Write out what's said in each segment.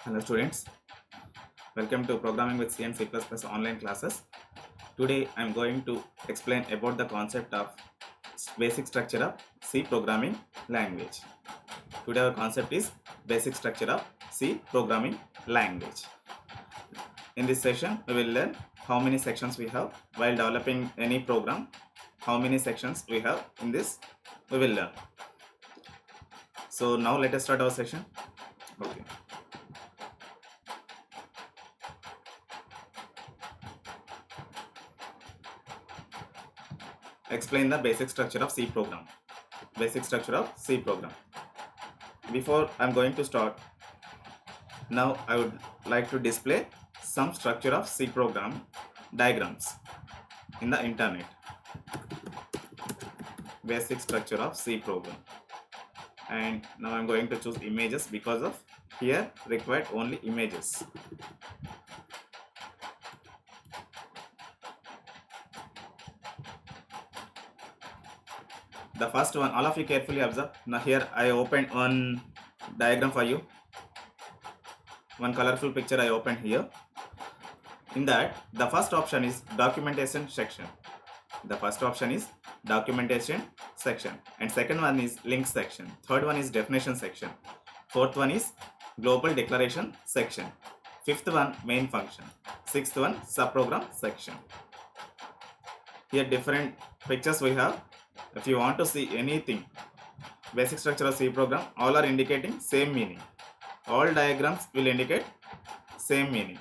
Hello students, welcome to Programming with C and C++ online classes. Today I am going to explain about the concept of basic structure of C programming language. Today our concept is basic structure of C programming language. In this session we will learn how many sections we have while developing any program, how many sections we have in this we will learn. So now let us start our session. Okay. Explain the basic structure of C program. Basic structure of C program. Before I'm going to start, now I would like to display some structure of C program diagrams in the internet. Basic structure of C program. And now I'm going to choose images because of here required only images. The first one, all of you carefully observe. Now here I opened one diagram for you. One colorful picture I opened here. In that, the first option is documentation section. The first option is documentation section, and second one is link section. Third one is definition section. Fourth one is global declaration section. Fifth one main function. Sixth one subprogram section. Here different pictures we have. If you want to see anything, basic structure of C program, all are indicating same meaning. All diagrams will indicate same meaning.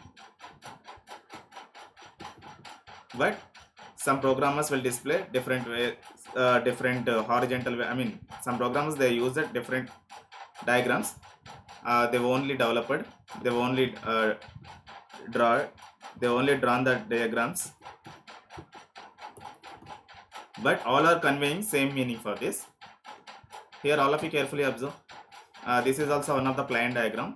But some programmers will display different way, different horizontal way. I mean, some programmers they use it different diagrams. They've only developed, they've only drawn the diagrams. But all are conveying same meaning for this. Here all of you carefully observe. This is also one of the plain diagram.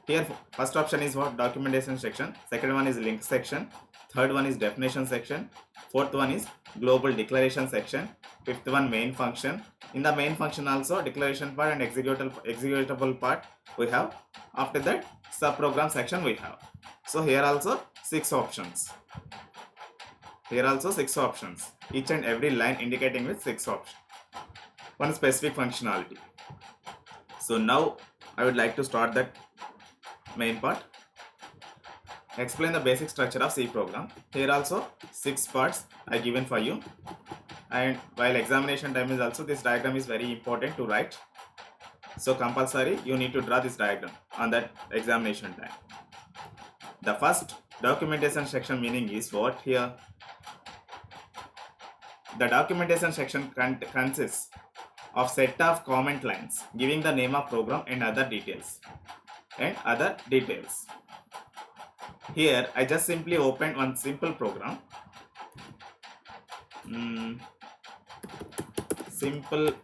Here first option is what? Documentation section. Second one is link section. Third one is definition section. Fourth one is global declaration section. Fifth one main function. In the main function also declaration part and executable part we have. After that subprogram section we have. So here also 6 options. Here also 6 options. Each and every line indicating with 6 options. One specific functionality. So now I would like to start that main part. Explain the basic structure of C program. Here also 6 parts I given for you. And while examination time is also, this diagram is very important to write. So compulsory you need to draw this diagram on that examination time. The first documentation section meaning is what here? The documentation section consists of set of comment lines giving the name of program and other details. Here I just simply opened one simple program. Simple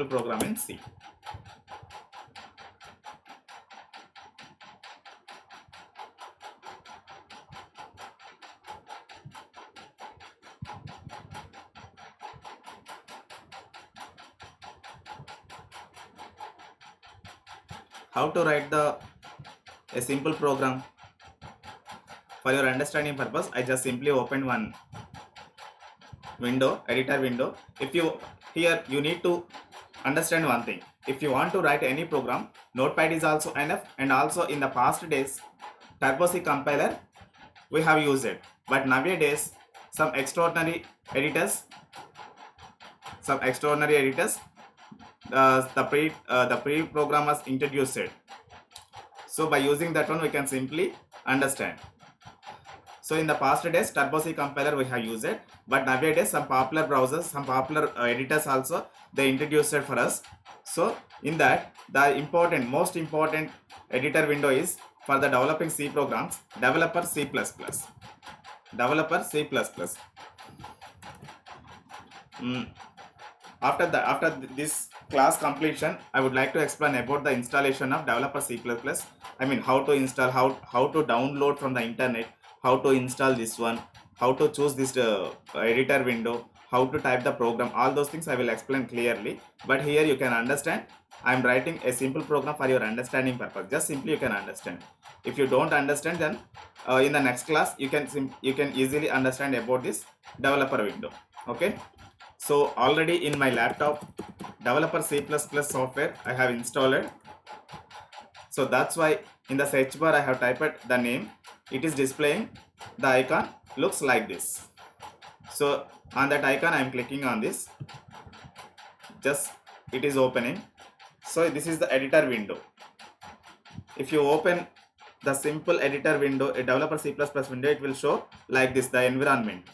program in C. How to write a simple program? For your understanding purpose, I just simply opened one window, editor window. Here you need to understand one thing. If you want to write any program, Notepad is also enough, and also in the past days, Turbo C compiler we have used it. But nowadays, some extraordinary editors, the pre-programmers introduced it. So by using that one we can simply understand. So in the past days Turbo C compiler we have used it, but nowadays some popular browsers, some popular editors also they introduced it for us. So in that the most important editor window is for the developing C programs, Developer C++. After this class completion, I would like to explain about the installation of Developer C++. I mean how to install, how to download from the internet, how to install this one, how to choose this editor window, how to type the program, all those things I will explain clearly. But here you can understand, I am writing a simple program for your understanding purpose. Just simply you can understand. If you don't understand, then in the next class you can easily understand about this developer window. Okay, so already in my laptop developer C++ software I have installed. So that's why in the search bar I have typed the name. It is displaying the icon looks like this. So on that icon I am clicking on this, just it is opening. So this is the editor window. If you open the simple editor window, a developer C++ window, it will show like this, the environment.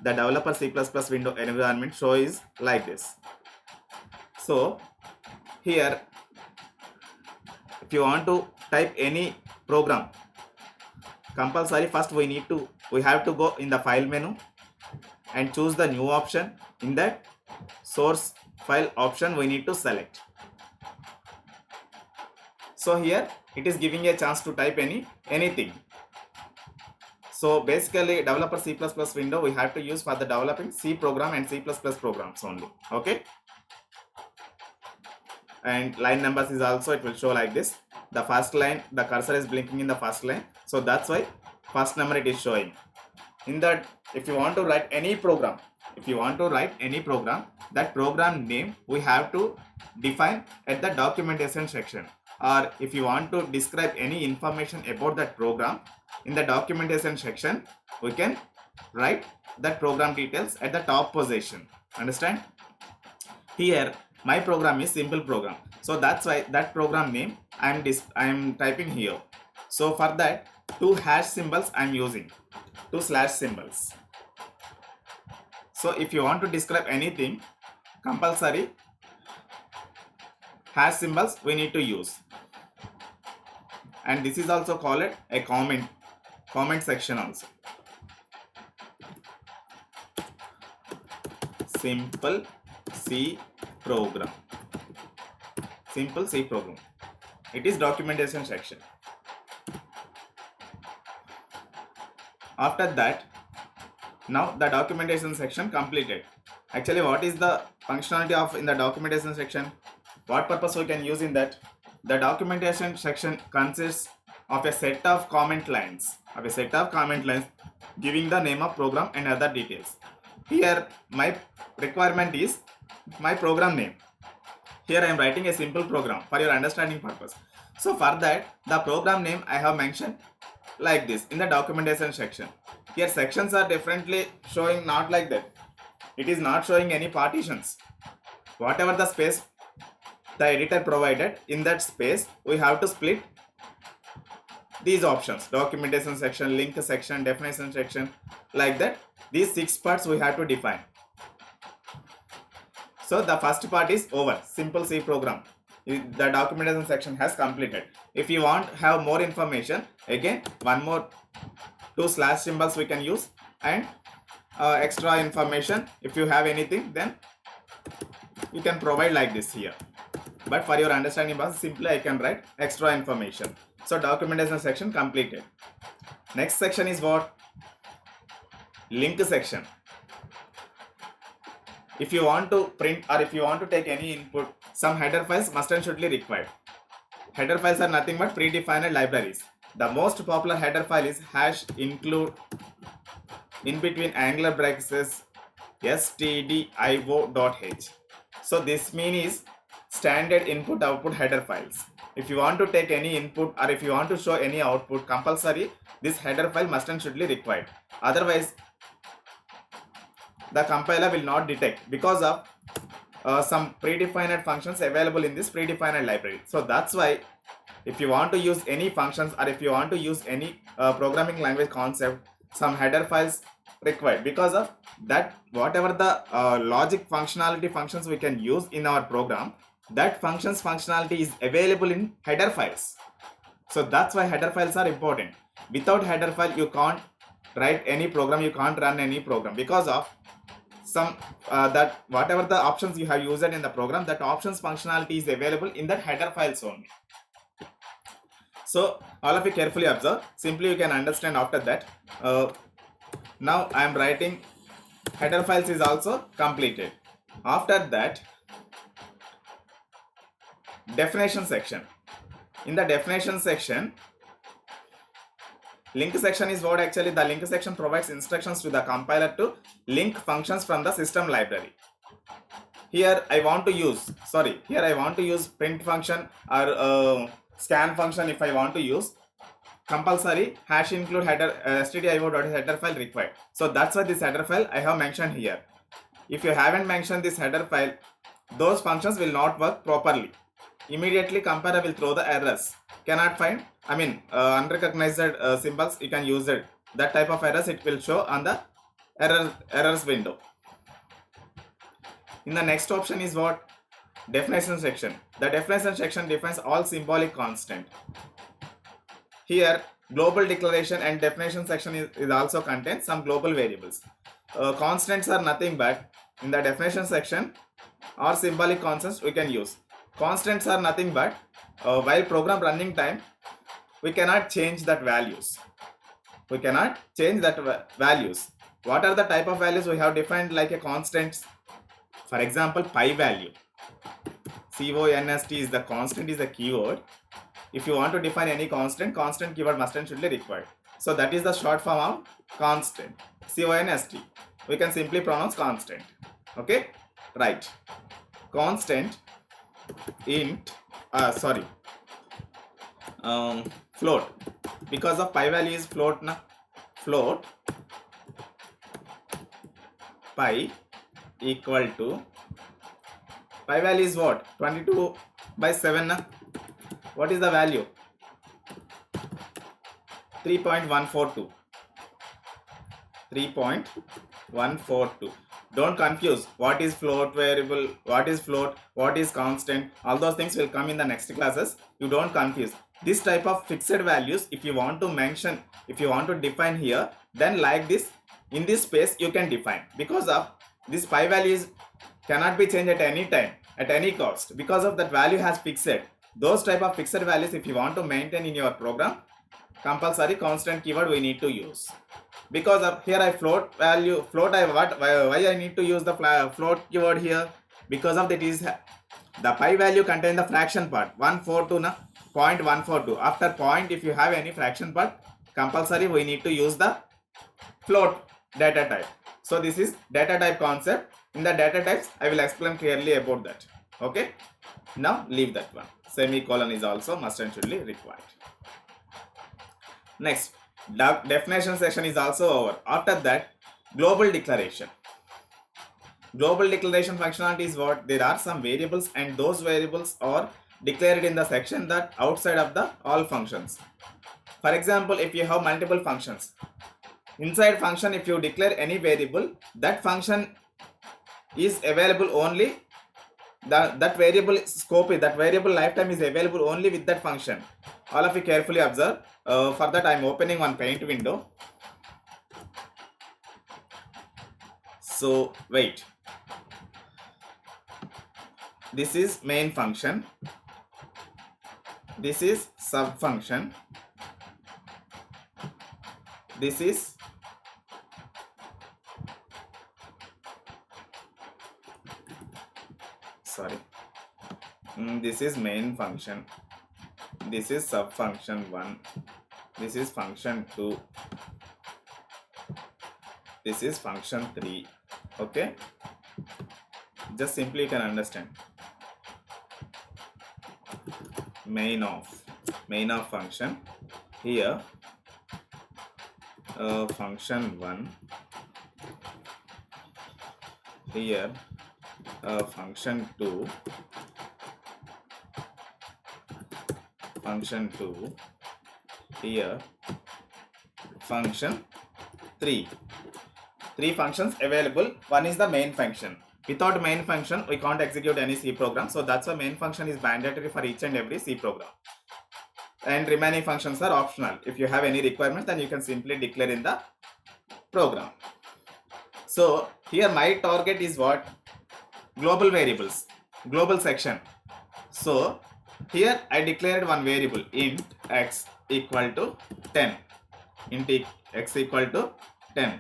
The developer C++ window environment show is like this. So here if you want to type any program, compulsory first we have to go in the file menu and choose the new option. In that source file option we need to select. So here it is giving a chance to type anything. So basically developer C++ window we have to use for the developing C program and C++ programs only. Okay, and line numbers is also, it will show like this. The first line, the cursor is blinking in the first line, so that's why first number it is showing. In that, if you want to write any program, that program name we have to define at the documentation section. Or if you want to describe any information about that program, in the documentation section we can write that program details at the top position. Understand? Here my program is simple program, so that's why that program name I am typing here. So for that, two hash symbols I am using, two slash symbols. So if you want to describe anything, compulsory hash symbols we need to use. And this is also called a comment section also. Simple C program. Simple C program. It is documentation section. After that, now the documentation section completed. Actually, what is the functionality of in the documentation section? What purpose we can use in that? The documentation section consists of a set of comment lines, giving the name of program and other details. Here my requirement is my program name. Here I am writing a simple program for your understanding purpose. So for that, the program name I have mentioned like this in the documentation section. Here sections are differently showing, not like that. It is not showing any partitions. Whatever the space the editor provided, in that space we have to split these options: documentation section, link section, definition section, like that. These 6 parts we have to define. So the first part is over. Simple C program. The documentation section has completed. If you want have more information, again one more 2 slash symbols we can use, and extra information if you have anything, then you can provide like this here. But for your understanding purpose, simply I can write extra information. So documentation section completed. Next section is what? Link section. If you want to print or if you want to take any input, some header files must and should be required. Header files are nothing but predefined libraries. The most popular header file is hash include in between angular brackets stdio.h. So this means standard input output header files. If you want to take any input or if you want to show any output, compulsory this header file must and should be required. Otherwise the compiler will not detect because of some predefined functions available in this predefined library. So that's why if you want to use any functions or if you want to use any programming language concept, some header files required. Because of that, whatever the logic functions we can use in our program, that functionality is available in header files. So that's why header files are important. Without header file you can't write any program, you can't run any program, because of some that whatever the options you have used in the program, that options functionality is available in that header files only. So all of you carefully observe. Simply you can understand after that. Now I am writing header files is also completed. After that, definition section. In the definition section, link section is what actually the link section provides instructions to the compiler to link functions from the system library. Here I want to use print function or scan function. If I want to use, compulsory hash include header stdio.header file required. So that's why this header file I have mentioned here. If you haven't mentioned this header file, those functions will not work properly. Immediately compiler will throw the errors. Cannot find, unrecognized symbols, you can use it. That type of errors it will show on the errors window. In the next option is what? Definition section. The definition section defines all symbolic constant. Here global declaration and definition section is also contains some global variables. Constants are nothing but, in the definition section, or symbolic constants we can use. Constants are nothing but while program running time we cannot change that values. What are the type of values we have defined like a constant? For example, pi value. Const is the constant, is the keyword. If you want to define any constant keyword must and should be required. So that is the short form of constant. Const. We can simply pronounce constant. Okay, right. Constant int float, because of pi value is float na. Float pi equal to, pi value is what? 22/7 na. What is the value? 3.142. 3.142. Don't confuse what is float variable, what is float, what is constant. All those things will come in the next classes. You don't confuse. This type of fixed values, if you want to mention, if you want to define here, then like this, in this space you can define. Because of this pi values cannot be changed at any time, at any cost, because of that value has fixed. Those type of fixed values, if you want to maintain in your program, compulsory constant keyword we need to use. Because of here I why I need to use the float keyword here? Because of that is the pi value contain the fraction part 142 na, 0.142. After point, if you have any fraction part, compulsory we need to use the float data type. So this is data type concept. In the data types I will explain clearly about that. Okay, now leave that one. Semicolon is also must and should be required. Next, definition section is also over. After that, global declaration. Global declaration functionality is what? There are some variables and those variables are declared in the section that outside of the all functions. For example, if you have multiple functions, inside function if you declare any variable, that function is available only, that variable scope, that variable lifetime is available only with that function. All of you carefully observe. For that I am opening one paint window. So wait, this is main function, this is sub function, this is this is main function, this is sub function 1, this is function 2, this is function 3. Okay, just simply you can understand. Main of function, here function 1, here function 2, here function 3. 3 functions available. One is the main function. Without main function we can't execute any C program, so that's why main function is mandatory for each and every C program, and remaining functions are optional. If you have any requirement, then you can simply declare in the program. So here my target is what? Global variables, global section. So here I declared one variable, int x equal to 10, int x equal to 10.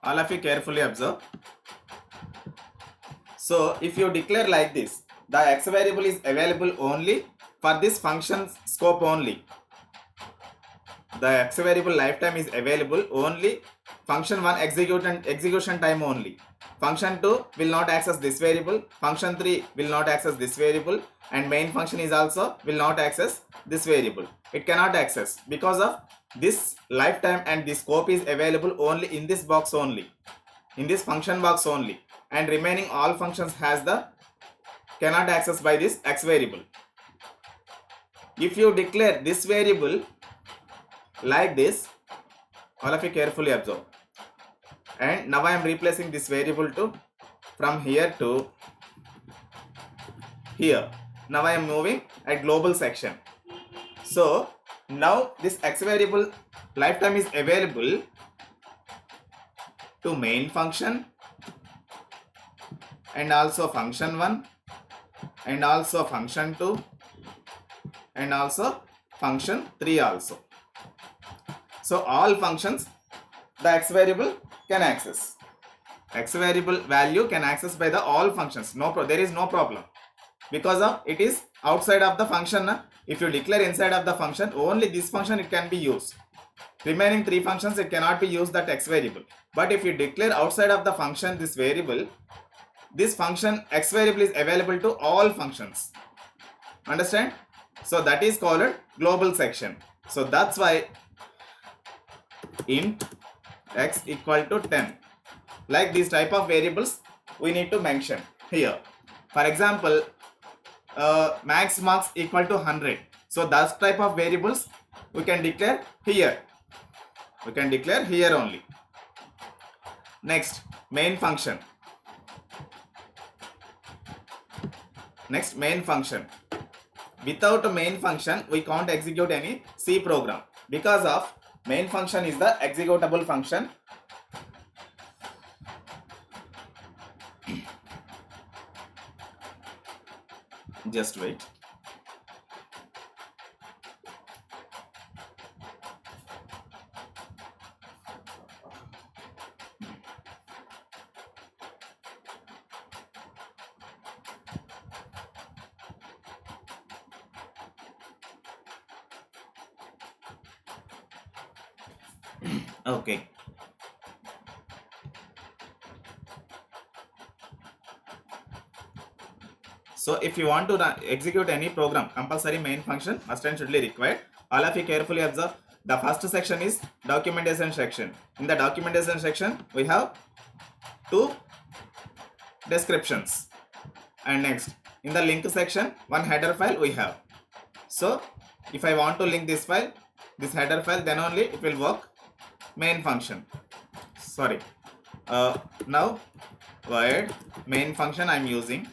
all of you carefully observe. So if you declare like this, the x variable is available only for this function scope only. The x variable lifetime is available only function 1 execution time only. Function 2 will not access this variable, function 3 will not access this variable, and main function is also will not access this variable. It cannot access because of this lifetime, and the scope is available only in this box only, in this function box only, and remaining all functions has the cannot access by this x variable. If you declare this variable like this, all of you carefully observe, and now I am replacing this variable to from here to here. Now I am moving at global section. So now this x variable lifetime is available to main function and also function 1 and also function 2 and also function 3 also. So all functions the x variable can access. X variable value can access by the all functions. There is no problem because of it is outside of the function. If you declare inside of the function, only this function it can be used. Remaining 3 functions it cannot be used that x variable. But if you declare outside of the function this variable, this function x variable is available to all functions. Understand? So that is called global section. So that's why int x equal to 10. Like these type of variables we need to mention here. For example, max marks equal to 100. So that type of variables we can declare here. We can declare here only. Next, main function. Next, main function. Without a main function, we can't execute any C program because of main function is the executable function. Just wait. Okay. So if you want to execute any program, compulsory main function must and should be required. All of you carefully observe. The first section is documentation section. In the documentation section, we have 2 descriptions. And next, in the link section, 1 header file we have. So if I want to link this file, this header file, then only it will work. Main function. Sorry. Now, void main function I am using.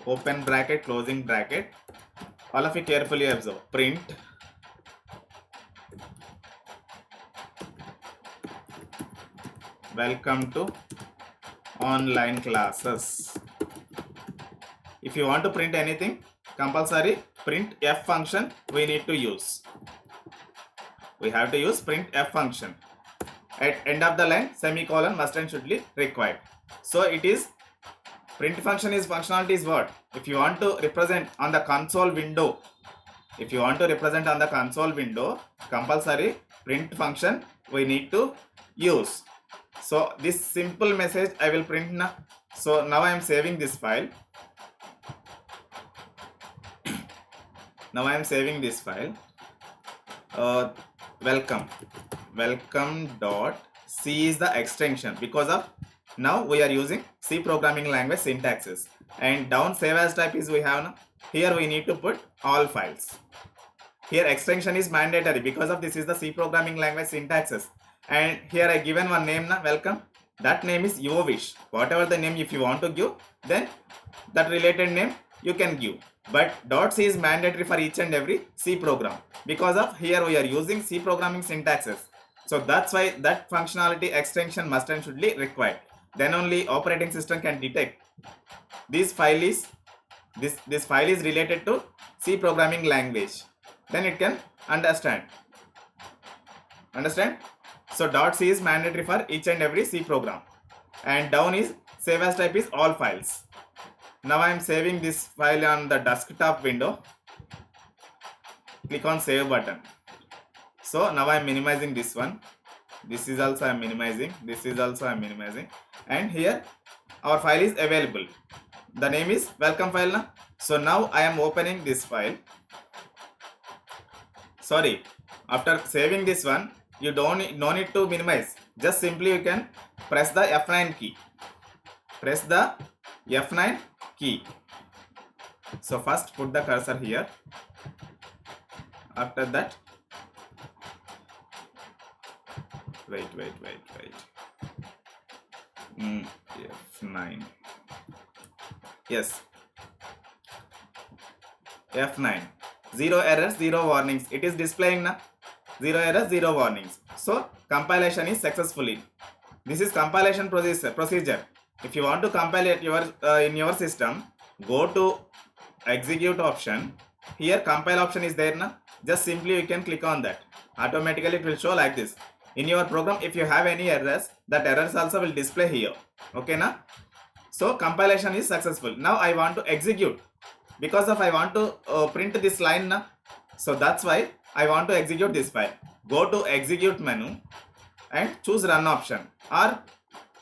Open bracket, closing bracket. All of you carefully observe. Print welcome to online classes. If you want to print anything, compulsory print f function we need to use. We have to use print f function. At end of the line, semicolon must and should be required. So it is print function is functionality is what? If you want to represent on the console window, compulsory print function we need to use. So this simple message I will print now. So now I am saving this file. Now I am saving this file. Welcome dot C is the extension because of now we are using C programming language syntaxes, and down save as type is we have now. Here we need to put all files. Here extension is mandatory because of this is the C programming language syntaxes, and here I given one name now, welcome. That name is your wish. Whatever the name if you want to give, then that related name you can give. But .c is mandatory for each and every C program because of here we are using C programming syntaxes. So that's why that functionality extension must and should be required. Then only operating system can detect this file is this file is related to C programming language. Then it can understand. So dot C is mandatory for each and every C program, and down is save as type is all files. Now I am saving this file on the desktop window. Click on save button. So now I am minimizing this one. This is also I am minimizing. This is also I am minimizing. And here our file is available. The name is welcome file na? So now I am opening this file. Sorry, after saving this one, you no need to minimize. Just simply you can press the F9 key. Press the F9 key. So first put the cursor here. After that, wait. F9. Yes. F9. 0 errors, 0 warnings. It is displaying na 0 errors, 0 warnings. So compilation is successfully. This is compilation procedure. If you want to compile it in your system, go to execute option. Here compile option is there na. Just simply you can click on that. Automatically it will show like this. In your program, if you have any errors, that errors also will display here. Okay na? So compilation is successful. Now I want to execute. Because of I want to print this line na. So that's why I want to execute this file. Go to execute menu and choose run option, or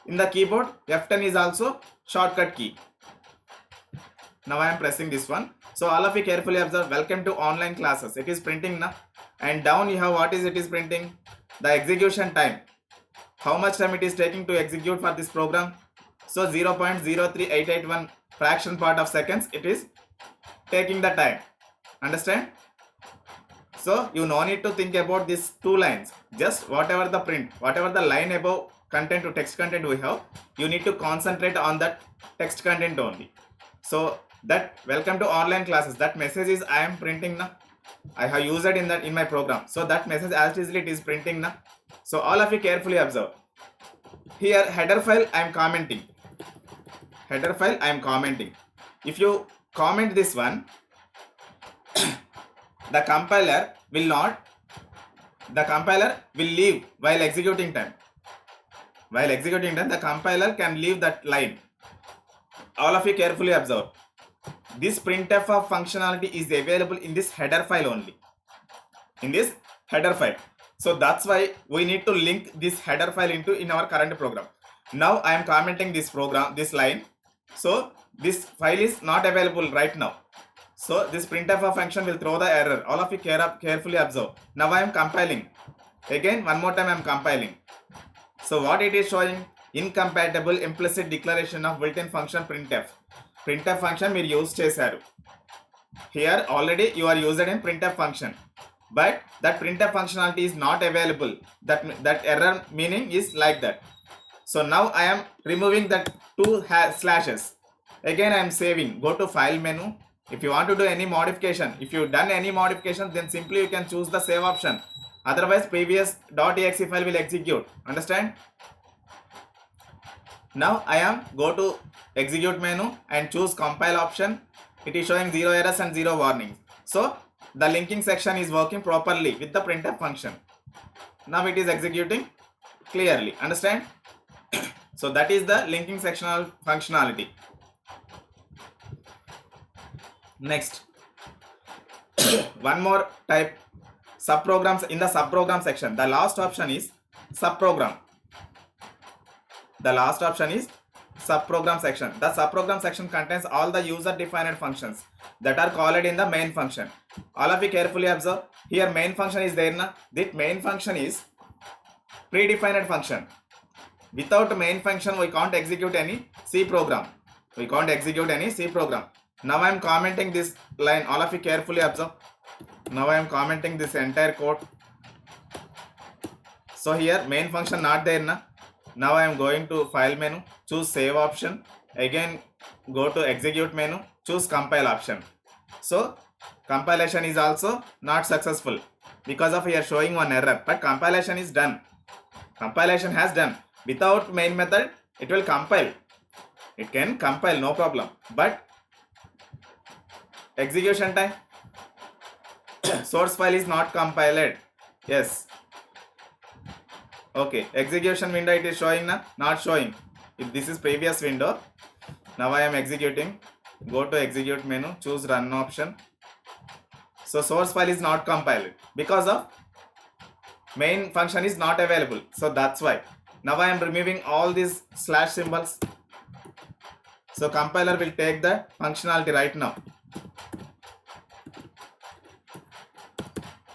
in the keyboard F10 is also shortcut key. Now I am pressing this one. So all of you carefully observe, welcome to online classes. It is printing na, and down you have what is it is printing? The execution time. How much time it is taking to execute for this program? So 0.03881 fraction part of seconds it is taking the time. Understand? So you no need to think about these two lines. Just whatever the print, whatever the line above content to text content we have, you need to concentrate on that text content only. So that welcome to online classes, that message is I am printing na. I have used it in my program. So that message as easily it is printing na. So all of you carefully observe. Here header file I am commenting. Header file I am commenting. If you comment this one, the compiler will leave while executing time. While executing time, the compiler can leave that line. All of you carefully observe. This printf of functionality is available in this header file only. In this header file. So that's why we need to link this header file in our current program. Now I am commenting this line. So this file is not available right now. So this printf of function will throw the error. All of you carefully observe. Now I am compiling. Again, one more time I am compiling. So what it is showing? Incompatible implicit declaration of built-in function printf. Printf function మీరు use చేశారు. Here already you are used in printf function. But that printf functionality is not available. That error meaning is like that. So now I am removing that two slashes. Again I am saving. Go to file menu. If you want to do any modification, if you done any modification, then simply you can choose the save option. Otherwise previous .exe file will execute. Understand? Now I am go to execute menu and choose compile option. It is showing 0 errors and 0 warnings. So the linking section is working properly with the printf function. Now it is executing clearly. Understand? So that is the linking sectional functionality. Next, one more type, subprograms. In the subprogram section, the last option is subprogram. The last option is subprogram section. The subprogram section contains all the user defined functions that are called in the main function. All of you carefully observe. Here main function is there na. This main function is predefined function. Without main function we can't execute any C program. We can't execute any C program. Now I am commenting this line. All of you carefully observe. Now I am commenting this entire code. So here main function not there na. Now I am going to file menu, choose save option. Again go to execute menu, choose compile option. So compilation is also not successful because of here showing one error. But compilation is done. Compilation has done. Without main method it will compile. It can compile, no problem. But execution time, source file is not compiled. Yes. Okay, execution window it is showing na, not showing. If this is previous window, now I am executing. Go to execute menu, choose run option. So source file is not compiled because of main function is not available. So that's why. Now I am removing all these slash symbols. So compiler will take the functionality right now.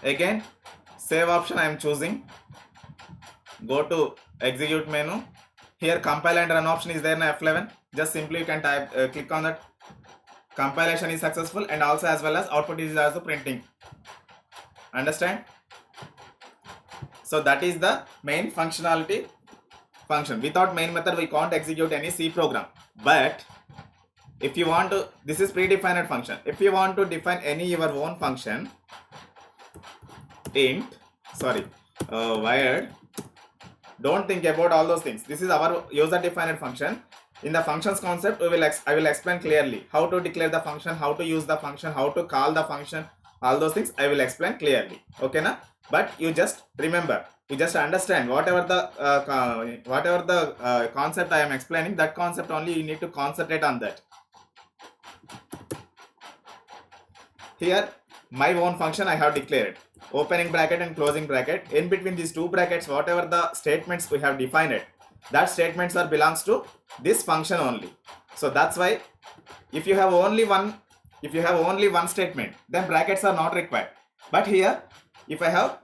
Again, save option I am choosing. Go to execute menu. Here compile and run option is there in F11. Just simply you can type, click on that. Compilation is successful, and also as well as output is also printing. Understand? So that is the main functionality function. Without main method we can't execute any C program. But if you want to, this is predefined function. If you want to define any your own function, int, wired, don't think about all those things. This is our user defined function. In the functions concept, I will explain clearly how to declare the function, how to use the function, how to call the function, all those things I will explain clearly. Okay na? But you just remember, you just understand whatever the concept I am explaining, that concept only you need to concentrate on that. Here my own function I have declared, opening bracket and closing bracket. In between these two brackets, whatever the statements we have defined it, that statements are belongs to this function only. So that's why if you have only one statement, then brackets are not required. But here if I have,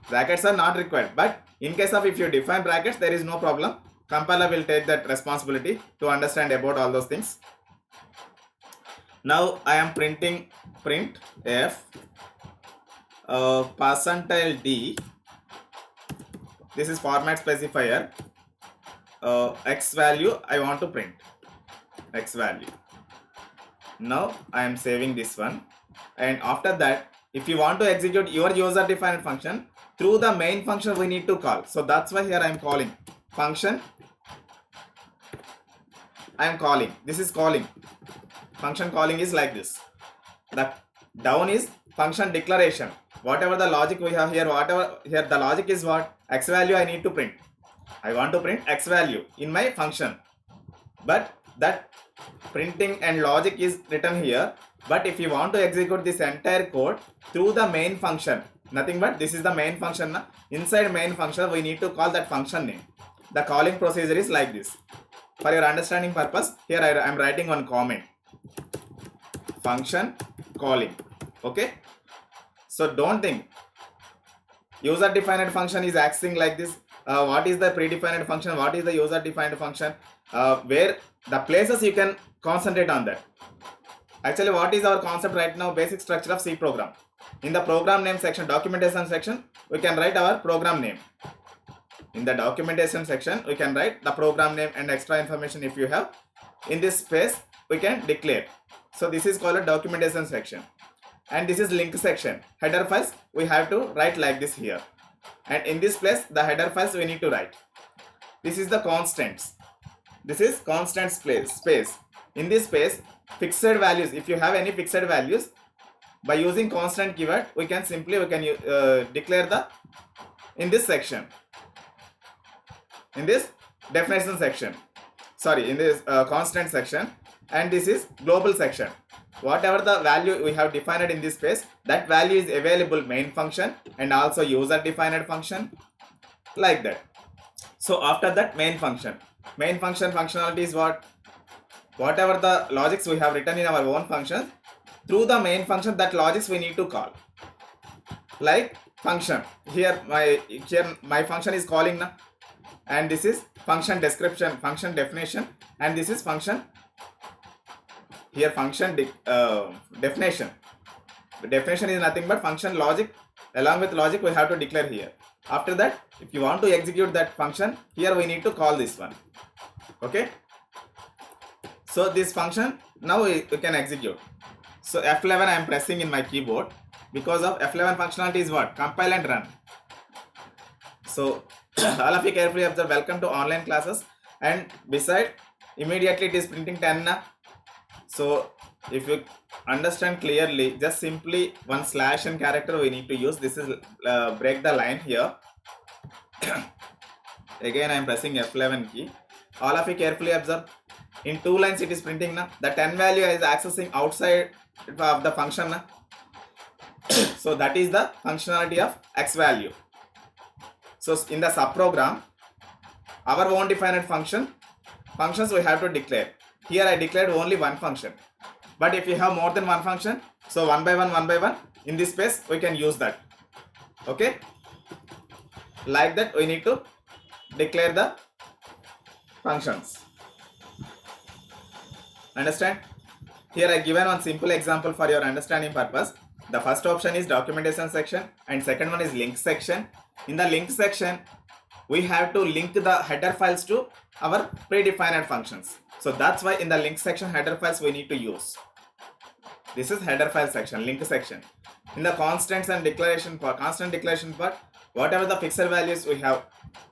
brackets are not required. But in case of if you define brackets, there is no problem. Compiler will take that responsibility to understand about all those things. Now I am printing print f %d. This is format specifier. X value I want to print, X value. Now I am saving this one, and after that if you want to execute your user defined function, through the main function we need to call. So that's why here I am calling function. I am calling, this is calling. Function calling is like this. The down is function declaration. Whatever the logic we have here, whatever here the logic is what? X value I need to print. I want to print X value in my function. But that printing and logic is written here. But if you want to execute this entire code through the main function, nothing but this is the main function. Inside main function we need to call that function name. The calling procedure is like this. For your understanding purpose, here I am writing one comment. Function calling. Okay. So don't think user defined function is acting like this. What is the predefined function? What is the user defined function? Where the places you can concentrate on that. Actually, what is our concept right now? Basic structure of C program. In the program name section, documentation section, we can write our program name. In the documentation section, we can write the program name and extra information if you have. In this space, we can declare. So this is called a documentation section. And this is link section. Header files, we have to write like this here. And in this place, the header files we need to write. This is the constants. This is constant space. In this space, fixed values. If you have any fixed values, by using constant keyword, we can declare the in this section. In this definition section. Sorry, in this constant section. And this is global section. Whatever the value we have defined in this space, that value is available main function and also user defined function, like that. So after that, main function functionality is what? Whatever the logics we have written in our own function, through the main function, that logics we need to call. Like function. Here my function is calling na, and this is function description, function definition, and this is function. Here function definition. The definition is nothing but function logic. Along with logic we have to declare here. After that, if you want to execute that function, here we need to call this one. Okay. So this function now we can execute. So F11 I am pressing in my keyboard because of F11 functionality is what? Compile and run. So all of you carefully observe. Welcome to online classes. And beside immediately it is printing 10 na. So if you understand clearly, just simply one slash and character we need to use. This is break the line here. Again, I am pressing F11 key. All of you carefully observe. In 2 lines, it is printing now. The 10 value is accessing outside of the function now. So that is the functionality of X value. So in the subprogram, our own defined functions we have to declare. Here I declared only one function. But if you have more than one function, so one by one, in this space we can use that. Okay? Like that, we need to declare the functions. Understand? Here I given one simple example for your understanding purpose. The first option is documentation section and second one is link section. In the link section, we have to link the header files to our predefined functions. So that's why in the link section header files we need to use. This is header file section, link section. In the constants and declaration part, whatever the fixed values we have,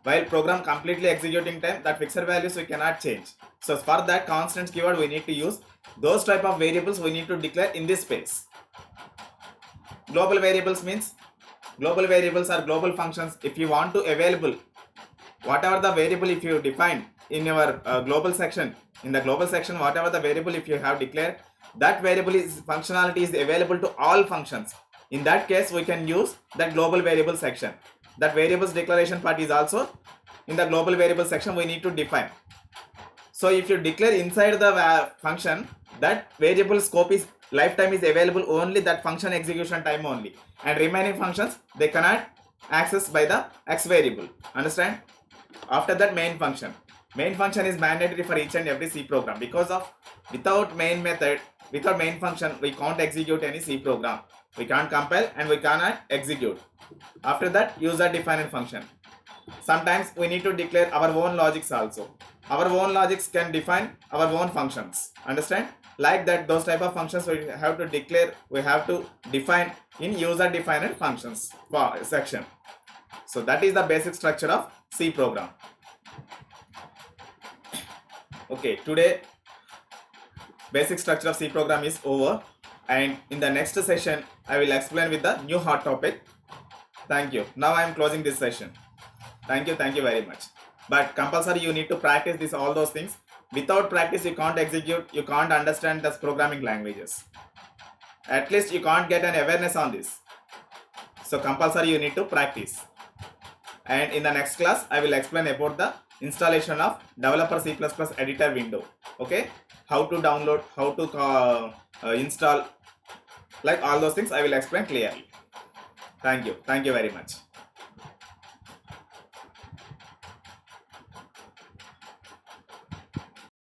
while program completely executing time, that fixed values we cannot change. So for that constants keyword we need to use those type of variables we need to declare in this space. Global variables means global variables are global functions. If you want to available whatever the variable if you define in your global section, in the global section whatever the variable if you have declared, that variable is functionality is available to all functions. In that case we can use that global variable section. That variables declaration part is also in the global variable section we need to define. So if you declare inside the function, that variable scope is lifetime is available only that function execution time only, and remaining functions they cannot access by the X variable. Understand? After that, main function is mandatory for each and every C program, because of without main method, without main function we can't execute any C program. We can't compile and we cannot execute. After that, user defined function. Sometimes we need to declare our own logics also. Our own logics can define our own functions. Understand? Like that, those type of functions we have to declare, we have to define in user defined functions section. So that is the basic structure of C program. Okay, today basic structure of C program is over, and in the next session I will explain with the new hot topic. Thank you. Now I am closing this session. Thank you very much. But compulsory you need to practice this, all those things. Without practice you can't execute, you can't understand the programming languages. At least you can't get an awareness on this. So compulsory you need to practice. And in the next class I will explain about the installation of developer C++ editor window. Okay, how to download, how to install, like all those things I will explain clearly. Thank you very much.